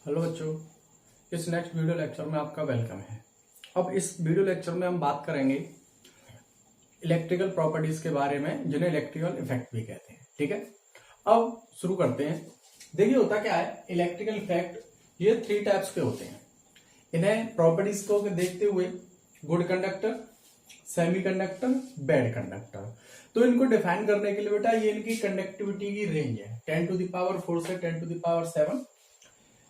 Hello बच्चों, इस next video lecture में आपका वेलकम है। अब इस वीडियो लेक्चर में हम बात करेंगे इलेक्ट्रिकल प्रॉपर्टीज के बारे में, जिन्हें इलेक्ट्रिकल इफेक्ट भी कहते हैं। ठीक है, अब शुरू करते हैं। देखिए होता क्या है, इलेक्ट्रिकल इफेक्ट ये 3 टाइप्स के होते हैं। इन्हें प्रॉपर्टीज को देखते हुए good conductor, semi conductor, bad conductor, तो इनको डिफाइन करने के लिए बेटा ये इनकी कंडक्टिविटी की रेंज है 10⁴ से 10⁷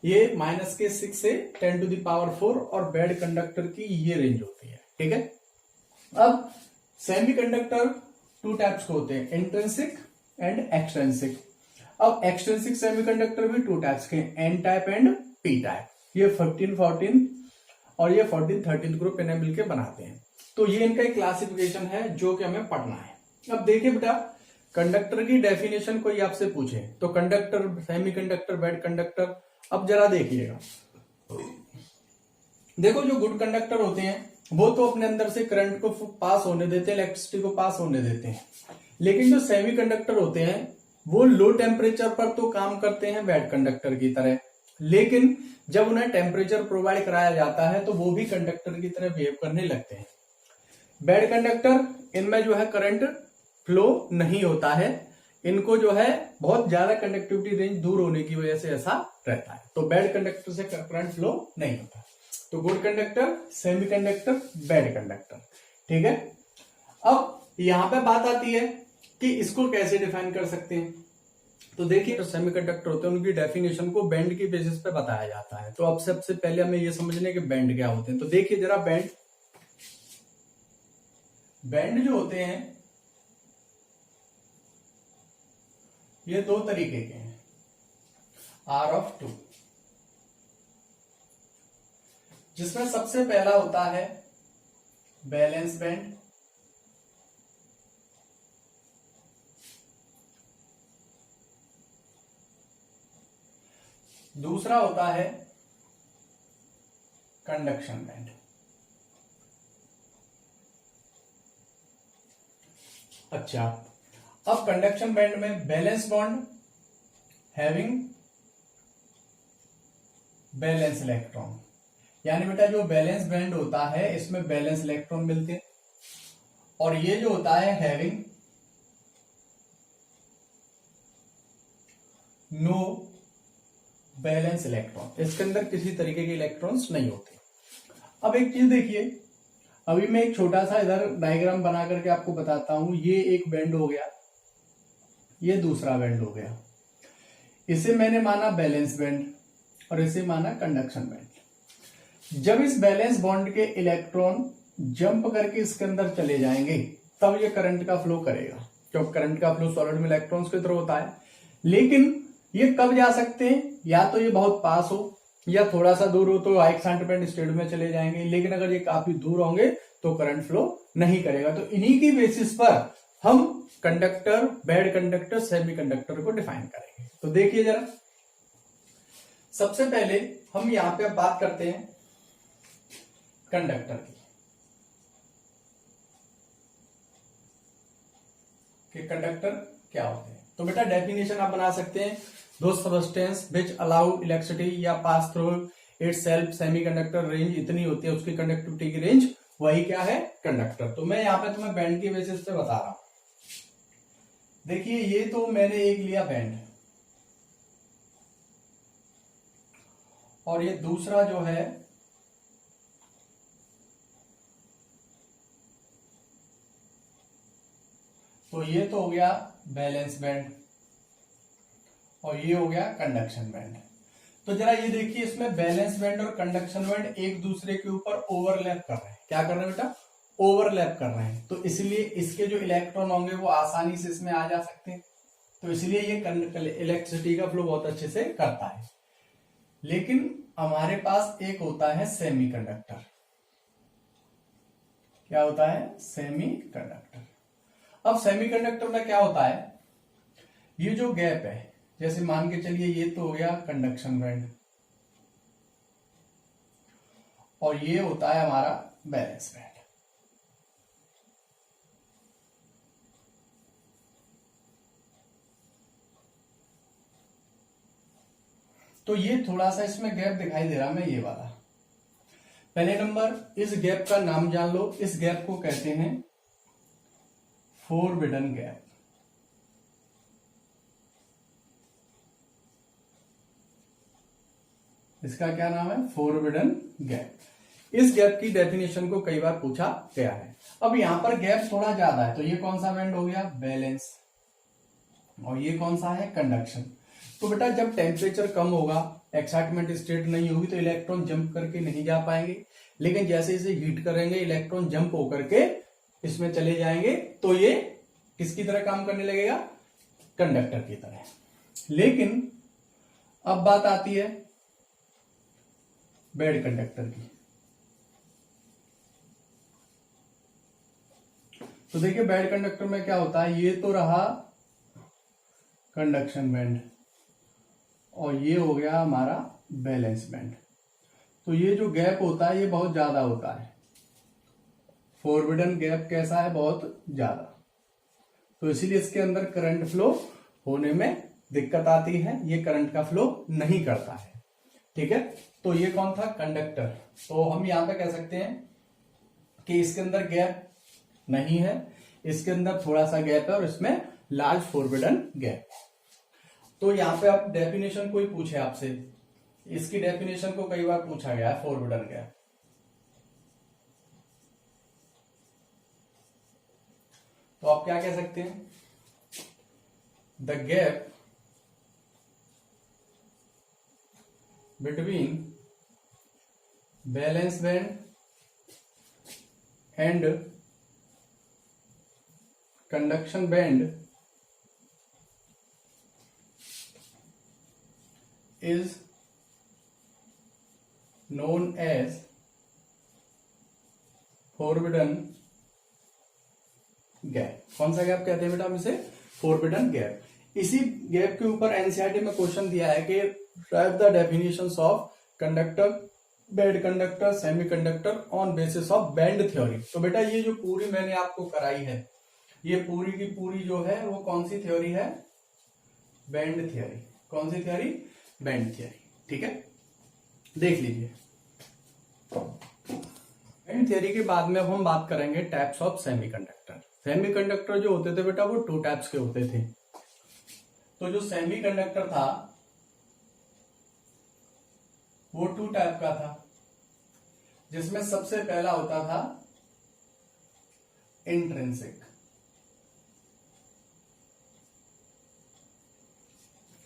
ये -6 से 10⁴ और बैड कंडक्टर की ये रेंज होती है। ठीक है, अब सेमी कंडक्टर 2 टाइप्स के होते हैं, इंट्रिंसिक एंड एक्सट्रिंसिक। अब एक्सट्रिंसिक सेमी कंडक्टर भी 2 टाइप्स के, N type and P type. ये 15-14 और ये 14-13 ग्रुप इन्हें मिलकर बनाते हैं। तो ये इनका एक क्लासिफिकेशन है जो कि हमें पढ़ना है। अब देखिए बेटा, कंडक्टर की डेफिनेशन कोई आपसे पूछे तो conductor, semi conductor, bad conductor. अब जरा देखिएगा, देखो जो गुड कंडक्टर होते हैं वो तो अपने अंदर से करंट को पास होने देते हैं, इलेक्ट्रिसिटी को पास होने देते हैं। लेकिन जो सेमी कंडक्टर होते हैं वो लो टेम्परेचर पर तो काम करते हैं बैड कंडक्टर की तरह, लेकिन जब उन्हें टेम्परेचर प्रोवाइड कराया जाता है तो वो भी कंडक्टर की तरह बिहेव करने लगते हैं। बैड कंडक्टर, इनमें जो है करंट फ्लो नहीं होता है, इनको जो है बहुत ज्यादा कंडक्टिविटी रेंज दूर होने की वजह से ऐसा रहता है। तो बैड कंडक्टर से करंट फ्लो नहीं होता। तो good conductor, semi conductor, bad conductor. ठीक है, अब यहां पे बात आती है कि इसको कैसे डिफाइन कर सकते हैं। तो देखिए, जो सेमी कंडक्टर होते हैं उनकी डेफिनेशन को बैंड की बेसिस पे बताया जाता है। तो अब सबसे पहले हमें ये समझने कि बैंड क्या होते हैं। तो देखिए जरा, बैंड जो होते हैं ये 2 तरीके के हैं, R(2), जिसमें सबसे पहला होता है बैलेंस बैंड, दूसरा होता है कंडक्शन बैंड। अच्छा, अब कंडक्शन बैंड में valence bond having balance electron, यानी बेटा जो बैलेंस बैंड होता है इसमें बैलेंस इलेक्ट्रॉन मिलते हैं, और ये जो होता है हैविंग नो बैलेंस इलेक्ट्रॉन, इसके अंदर किसी तरीके के इलेक्ट्रॉन्स नहीं होते। अब एक चीज देखिए, अभी मैं एक छोटा सा इधर डायग्राम बना करके आपको बताता हूं। ये एक बैंड हो गया, ये दूसरा बैंड हो गया। इसे मैंने माना बैलेंस बैंड और इसे माना कंडक्शन बैंड। जब इस बैलेंस बॉन्ड के इलेक्ट्रॉन जंप करके इसके अंदर चले जाएंगे तब ये करंट का फ्लो करेगा, क्योंकि करंट का फ्लो सॉलिड में इलेक्ट्रॉन्स की तरह होता है। लेकिन ये कब जा सकते हैं, या तो ये बहुत पास हो या थोड़ा सा दूर हो तो एक्साइटमेंट स्टेट में चले जाएंगे। लेकिन अगर ये काफी दूर होंगे तो करंट फ्लो नहीं करेगा। तो इन्हीं की बेसिस पर हम conductor, bad conductor, semi conductor को डिफाइन करेंगे। तो देखिए जरा, सबसे पहले हम यहां पे बात करते हैं कंडक्टर की, कि कंडक्टर क्या होते हैं। तो बेटा डेफिनेशन आप बना सकते हैं, दो सबस्टेंस विच अलाउ इलेक्ट्रिसिटी या pass through it's self semi conductor range इतनी होती है, उसकी कंडक्टिविटी की रेंज, वही क्या है, कंडक्टर। तो मैं यहां पे तुम्हें बैंड की बेसिस पे बता रहा हूं। देखिए ये तो मैंने एक लिया बैंड, और ये दूसरा जो है तो ये तो हो गया बैलेंस बैंड, और ये हो गया कंडक्शन बैंड। तो जरा ये देखिए, इसमें बैलेंस बैंड और कंडक्शन बैंड एक दूसरे के ऊपर ओवरलैप कर रहे हैं। क्या कर रहे हैं बेटा, ओवरलैप कर रहे हैं। तो इसलिए इसके जो इलेक्ट्रॉन होंगे वो आसानी से इसमें आ जा सकते हैं। तो इसलिए ये इलेक्ट्रिसिटी का फ्लो बहुत अच्छे से करता है। लेकिन हमारे पास एक होता है सेमी कंडक्टर। क्या होता है, सेमी कंडक्टर। अब सेमी कंडक्टर में क्या होता है, ये जो गैप है, जैसे मान के चलिए ये तो हो गया कंडक्शन बैंड, और ये होता है हमारा बैलेंस बैंड। तो ये थोड़ा सा इसमें गैप दिखाई दे रहा है, ये वाला। पहले नंबर इस गैप का नाम जान लो, इस गैप को कहते हैं फोरबिडन गैप। इसका क्या नाम है? Forbidden gap. इस गैप की डेफिनेशन को कई बार पूछा गया है। अब यहां पर गैप थोड़ा ज्यादा है, तो ये कौन सा बैंड हो गया? बैलेंस। और ये कौन सा है? कंडक्शन। तो बेटा जब टेम्परेचर कम होगा, एक्साइटमेंट स्टेट नहीं होगी, तो इलेक्ट्रॉन जंप करके नहीं जा पाएंगे। लेकिन जैसे इसे हीट करेंगे, इलेक्ट्रॉन जंप होकर के इसमें चले जाएंगे, तो ये किसकी तरह काम करने लगेगा? कंडक्टर की तरह। लेकिन अब बात आती है बैड कंडक्टर की। तो देखिए बैड कंडक्टर में क्या होता है, ये तो रहा कंडक्शन बैंड और ये हो गया हमारा बैलेंस बैंड। तो ये जो गैप होता है ये बहुत ज्यादा होता है। फोरबिडन गैप कैसा है? बहुत ज्यादा। तो इसीलिए इसके अंदर करंट फ्लो होने में दिक्कत आती है, ये करंट का फ्लो नहीं करता है। ठीक है, तो ये कौन था? कंडक्टर। तो हम यहां पे कह सकते हैं कि इसके अंदर गैप नहीं है, इसके अंदर थोड़ा सा गैप है और इसमें लार्ज फोरबिडन गैप। तो यहां पे आप डेफिनेशन कोई पूछे आपसे, इसकी डेफिनेशन को कई बार पूछा गया है, फोरबिडन गैप। तो आप क्या कह सकते हैं? The gap between balance band and conduction band is known as forbidden gap. कौन सा गैप कहते हैं बेटा हम इसे? Forbidden gap. इसी गैप के ऊपर एनसीईआरटी में क्वेश्चन दिया है कि right the definitions of conductor, bad conductor, semiconductor on basis of band theory. तो बेटा ये जो पूरी मैंने आपको कराई है, ये पूरी की पूरी जो है वो कौन सी थ्योरी है? Band theory. कौन सी थ्योरी? Band theory. ठीक है, देख लीजिए। बैंड थ्योरी के बाद में अब हम बात करेंगे टाइप्स ऑफ सेमीकंडक्टर। सेमीकंडक्टर जो होते थे बेटा वो 2 टाइप्स के होते थे। तो जो सेमीकंडक्टर था वो 2 टाइप का था, जिसमें सबसे पहला होता था इंट्रिंसिक।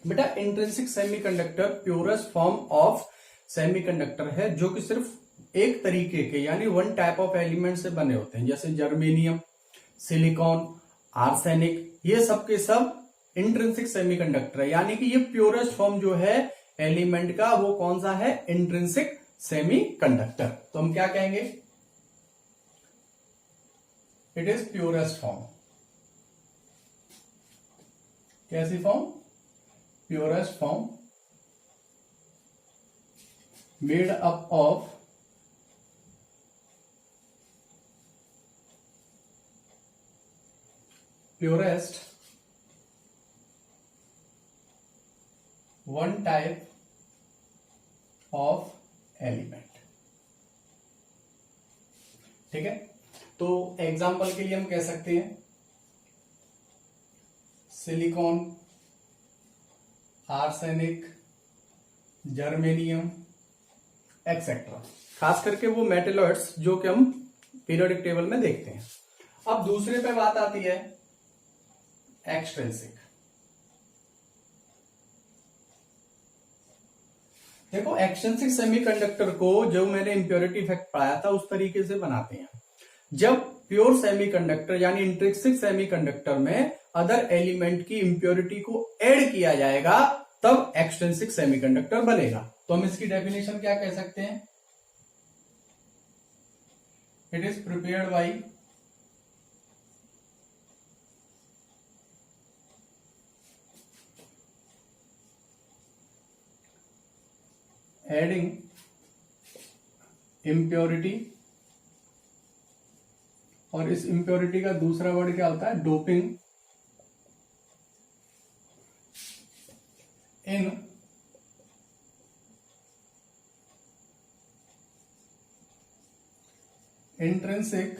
बेटा intrinsic semiconductor purest form of semiconductor है, जो कि सिर्फ एक तरीके के यानी वन टाइप ऑफ एलिमेंट से बने होते हैं, जैसे जर्मेनियम, सिलिकॉन, आर्सेनिक, ये सब के सब इंट्रिंसिक सेमीकंडक्टर है। यानी कि ये प्योरेस्ट फॉर्म जो है एलिमेंट का वो कौन सा है? Intrinsic semiconductor. तो हम क्या कहेंगे? It is purest form. कैसी फॉर्म? Purest form made up of purest one type of element. ठीक है, तो एग्जांपल के लिए हम कह सकते हैं सिलिकॉन, आर्सेनिक, जर्मेनियम एक्सेट्रा, खास करके वो मेटलॉइड्स जो कि हम पीरियोडिक टेबल में देखते हैं। अब दूसरे पे बात आती है एक्सट्रिंसिक। देखो एक्सट्रिंसिक सेमीकंडक्टर को जो मैंने इंप्योरिटी इफेक्ट पढ़ाया था उस तरीके से बनाते हैं। जब प्योर सेमीकंडक्टर यानी इंट्रिंसिक सेमीकंडक्टर में अदर एलिमेंट की इंप्योरिटी को ऐड किया जाएगा तब एक्सट्रिंसिक सेमीकंडक्टर बनेगा। तो हम इसकी डेफिनेशन क्या कह सकते हैं? It is prepared by adding impurity, और इस इम्प्योरिटी का दूसरा वर्ड क्या होता है? डोपिंग इन इंट्रिंसिक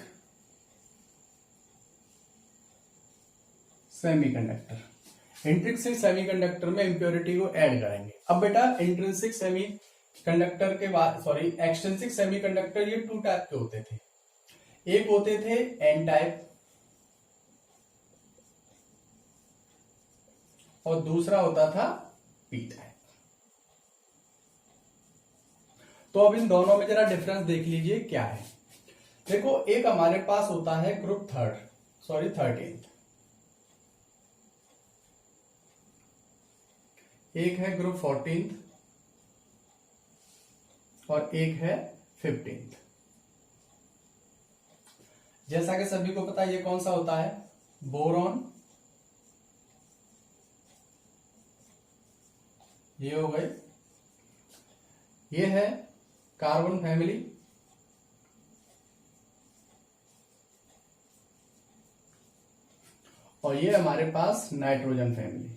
सेमीकंडक्टर। इंट्रिंसिक सेमीकंडक्टर में इंप्योरिटी को ऐड करेंगे। अब बेटा इंट्रिंसिक सेमीकंडक्टर के बाद एक्सट्रिंसिक सेमीकंडक्टर ये 2 टाइप के होते थे। एक होते थे एन टाइप और दूसरा होता था पी टाइप। तो अब इन दोनों में जरा डिफरेंस देख लीजिए क्या है। देखो एक हमारे पास होता है ग्रुप 13th, एक है ग्रुप 14th और एक है 15th। जैसा कि सभी को पता है ये कौन सा होता है, बोरॉन, ये हो गए, ये है कार्बन फैमिली, और ये हमारे पास नाइट्रोजन फैमिली।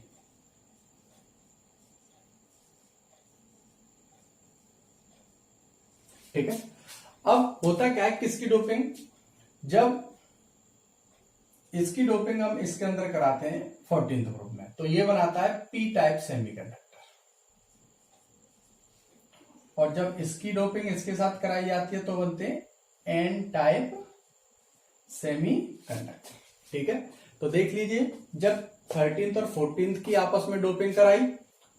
ठीक है। अब होता क्या है, किसकी डोपिंग, जब इसकी डोपिंग हम इसके अंदर कराते हैं 14th ग्रुप में, तो ये बनाता है पी टाइप सेमीकंडक्टर, और जब इसकी डोपिंग इसके साथ कराई जाती है तो बनते हैं एन टाइप सेमीकंडक्टर। ठीक है। तो देख लीजिए, जब 13th और 14th की आपस में डोपिंग कराई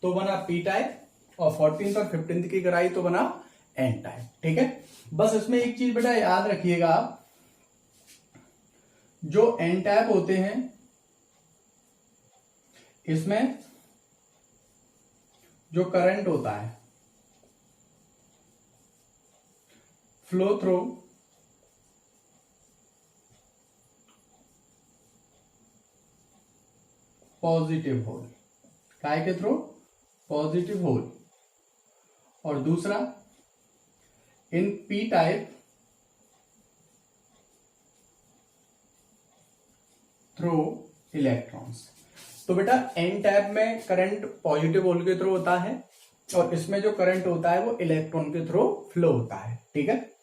तो बना पी टाइप, और 14th और 15th की कराई तो बना एन टाइप। ठीक है। बस इसमें एक चीज बेटा याद रखिएगा, जो एन टाइप होते हैं इसमें जो करंट होता है फ्लो थ्रू पॉजिटिव होल, काय के थ्रू, पॉजिटिव होल, और दूसरा in P type through electrons. तो बेटा एन टाइप में करंट पॉजिटिव होल के थ्रू होता है, और इसमें जो करंट होता है वो इलेक्ट्रॉन के थ्रू फ्लो होता है। ठीक है।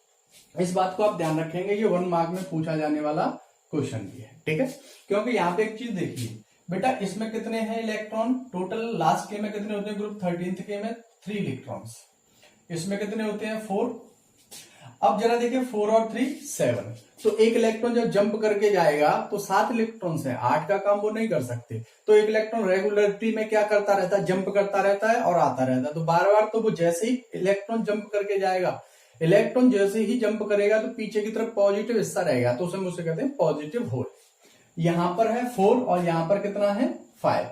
इस बात को आप ध्यान रखेंगे, ये 1 मार्क में पूछा जाने वाला क्वेश्चन भी है। ठीक है। क्योंकि यहां पे एक चीज देखिए बेटा, इसमें कितने हैं इलेक्ट्रॉन टोटल, लास्ट के में कितने होते हैं, ग्रुप 13th के में 3 इलेक्ट्रॉन्स, इसमें कितने होते हैं 4। अब जरा देखिए 4 और 3 7, तो एक इलेक्ट्रॉन जब जंप करके जाएगा तो 7 इलेक्ट्रॉन्स हैं, 8 का काम वो नहीं कर सकते। तो एक इलेक्ट्रॉन रेगुलरिटी में क्या करता रहता है, जंप करता रहता है और आता रहता है। तो बार बार, तो वो जैसे ही इलेक्ट्रॉन जंप करके जाएगा, इलेक्ट्रॉन जैसे ही जंप करेगा तो पीछे की तरफ पॉजिटिव हिस्सा रहेगा, तो उसे कहते हैं पॉजिटिव होल। यहां पर है 4 और यहां पर कितना है 5,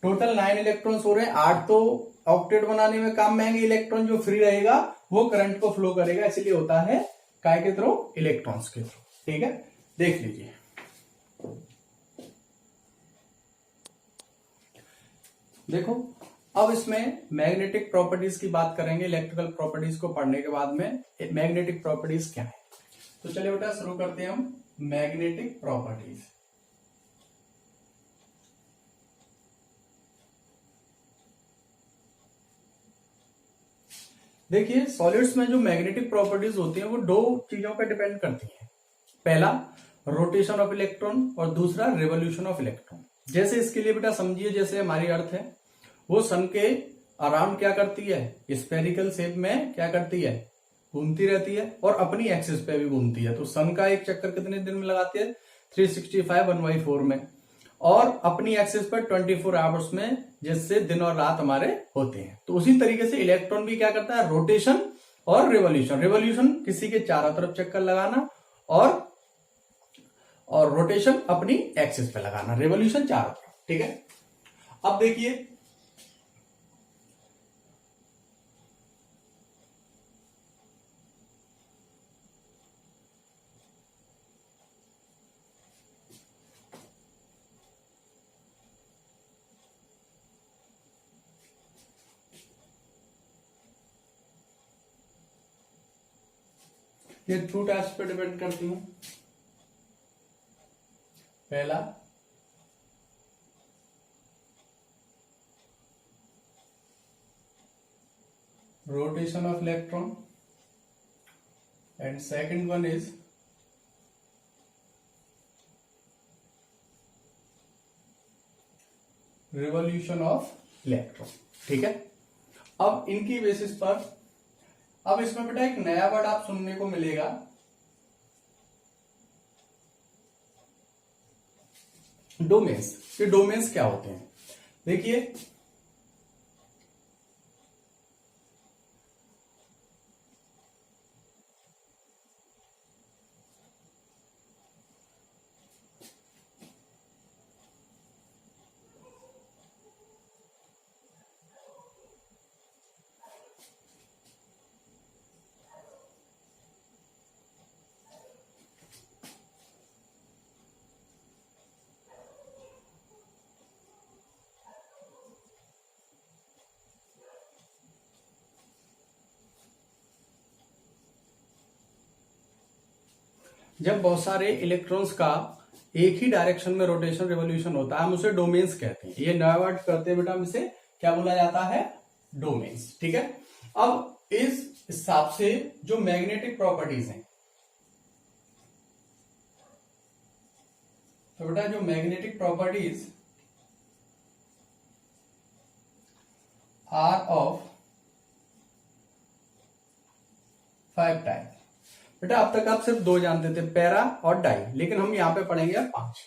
टोटल 9 इलेक्ट्रॉन्स हो रहे हैं। 8 तो ऑक्टेट बनाने में काम में आएंगे, इलेक्ट्रॉन जो फ्री रहेगा वो करंट को फ्लो करेगा, इसलिए होता है काय के थ्रू, इलेक्ट्रॉन्स के थ्रू। ठीक है। देख लीजिए, देखो अब इसमें मैग्नेटिक प्रॉपर्टीज की बात करेंगे। इलेक्ट्रिकल प्रॉपर्टीज को पढ़ने के बाद में मैग्नेटिक प्रॉपर्टीज क्या है, तो चलिए बेटा शुरू करते हैं हम मैग्नेटिक प्रॉपर्टीज। देखिए सॉलिड्स में जो मैग्नेटिक प्रॉपर्टीज होती हैं वो 2 चीजों पर डिपेंड करती हैं। पहला रोटेशन ऑफ इलेक्ट्रॉन और दूसरा रिवोल्यूशन ऑफ इलेक्ट्रॉन। जैसे इसके लिए बेटा समझिए, जैसे हमारी अर्थ है वो सन के अराउंड क्या करती है, स्फेरिकल शेप में क्या करती है, घूमती रहती है, और अपनी एक्सिस पे भी घूमती है। तो सन का एक चक्कर कितने दिन में लगाती है, 365 1/4 में, और अपनी एक्सिस पर 24 आवर्स में, जिससे दिन और रात हमारे होते हैं। तो उसी तरीके से इलेक्ट्रॉन भी क्या करता है, रोटेशन और रिवोल्यूशन। रिवोल्यूशन किसी के चारों तरफ चक्कर लगाना, और रोटेशन अपनी एक्सिस पे लगाना, रिवोल्यूशन चारों तरफ। ठीक है। अब देखिए ये 2 टाइप्स पे डिपेंड करती हूं। पहला rotation of electron and second one is revolution of electron. ठीक है, अब इनकी बेसिस पर अब इसमें बेटा एक नया वर्ड आप सुनने को मिलेगा, डोमेन्स। ये डोमेन्स क्या होते हैं देखिए, जब बहुत सारे इलेक्ट्रॉन्स का एक ही डायरेक्शन में रोटेशन रिवॉल्यूशन होता है, हम उसे डोमेन्स कहते हैं। ये नया वर्ड करते हैं बेटा, हम इसे क्या बोला जाता है, डोमेन्स। ठीक है, अब इस हिसाब से जो मैग्नेटिक प्रॉपर्टीज हैं, तो बेटा जो magnetic properties are of 5 type. बेटा अब तक आप सिर्फ 2 जानते थे, पैरा और डाई, लेकिन हम यहां पे पढ़ेंगे 5,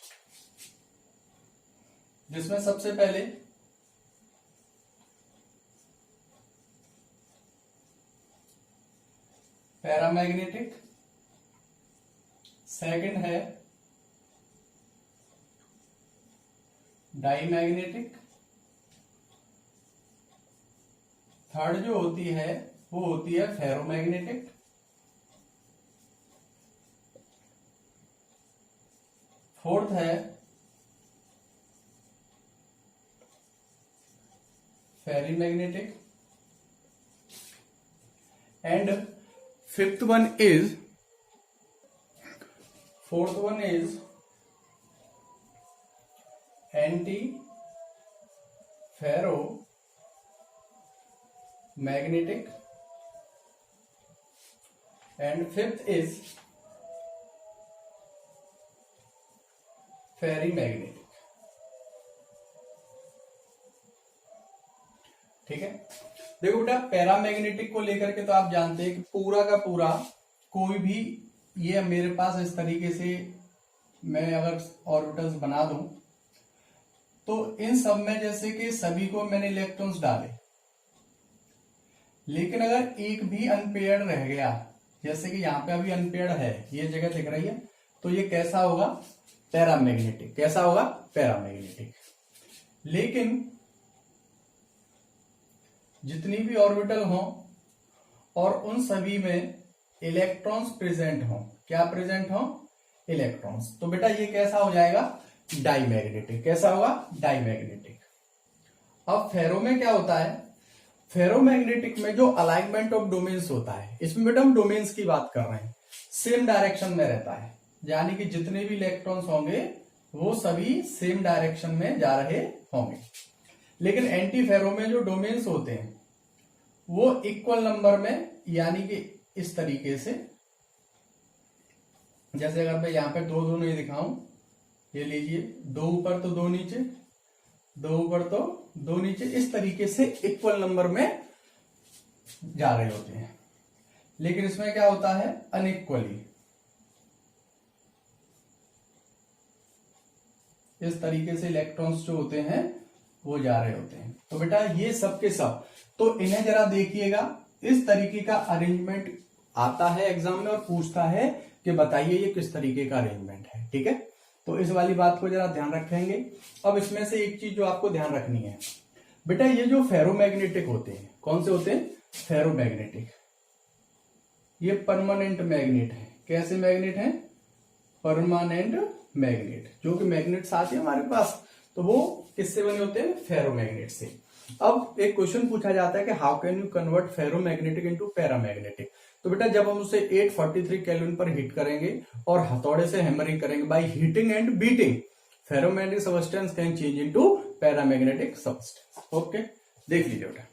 जिसमें सबसे पहले पैरामैग्नेटिक, सेकंड है डाईमैग्नेटिक, थर्ड जो होती है वो होती है फेरोमैग्नेटिक, फोर्थ है ferrimagnetic, and fourth one is antiferromagnetic, and fifth is ferrimagnetic. ठीक है, देखो बेटा पैरामैग्नेटिक को लेकर के तो आप जानते हैं कि पूरा का पूरा कोई भी, ये मेरे पास इस तरीके से मैं अगर ऑर्बिटल्स बना दूं तो इन सब में जैसे कि सभी को मैंने इलेक्ट्रॉन्स डाले, लेकिन अगर एक भी अनपेयर्ड रह गया, जैसे कि यहां पे अभी अनपेयर्ड है, ये जगह दिख रही है, तो ये कैसा होगा, पैरामैग्नेटिक। कैसा होगा, पैरामैग्नेटिक। लेकिन जितनी भी ऑर्बिटल हो और उन सभी में इलेक्ट्रॉन्स प्रेजेंट हो, क्या प्रेजेंट हो, इलेक्ट्रॉन्स, तो बेटा ये कैसा हो जाएगा, डाईमैग्नेटिक। कैसा होगा, डाईमैग्नेटिक। अब फेरो में क्या होता है, फेरोमैग्नेटिक में जो अलाइनमेंट ऑफ डोमेन्स होता है, इसमें बेटा हम डोमेन्स की बात कर रहे हैं, सेम डायरेक्शन में रहता है, यानी कि जितने भी इलेक्ट्रॉन्स होंगे वो सभी सेम डायरेक्शन में जा रहे होंगे। लेकिन एंटी फेरो में जो डोमेन्स होते हैं वो इक्वल नंबर में, यानी कि इस तरीके से, जैसे अगर मैं यहां पे 2 नहीं दिखाऊं, ये लीजिए 2 ऊपर तो 2 नीचे, 2 ऊपर तो 2 नीचे, इस तरीके से इक्वल नंबर में जा रहे होते हैं। लेकिन इसमें क्या होता है, अनइक्वली, इस तरीके से इलेक्ट्रॉन्स जो होते हैं वो जा रहे होते हैं। तो बेटा ये सब के सब, तो इन्हें जरा देखिएगा, इस तरीके का अरेंजमेंट आता है एग्जाम में और पूछता है कि बताइए ये किस तरीके का अरेंजमेंट है। ठीक है, तो इस वाली बात को जरा ध्यान रखेंगे। अब इसमें से एक चीज जो आपको ध्यान रखनी है बेटा, ये जो फेरोमैग्नेटिक होते हैं, कौन से होते हैं, फेरोमैग्नेटिक, ये परमानेंट मैग्नेट है। कैसे मैग्नेट है, परमानेंट मैग्नेट, जो कि मैग्नेट्स आते हैं हमारे पास, तो वो किससे बने होते हैं, फेरोमैग्नेट से। अब एक क्वेश्चन पूछा जाता है कि how can you convert ferromagnetic into paramagnetic. तो बेटा जब हम उसे 843 केल्विन पर हीट करेंगे और हथौड़े से हैमरिंग करेंगे by heating and beating, ferromagnetic substance can change into paramagnetic substance. Okay, देख लीजिए बेटा।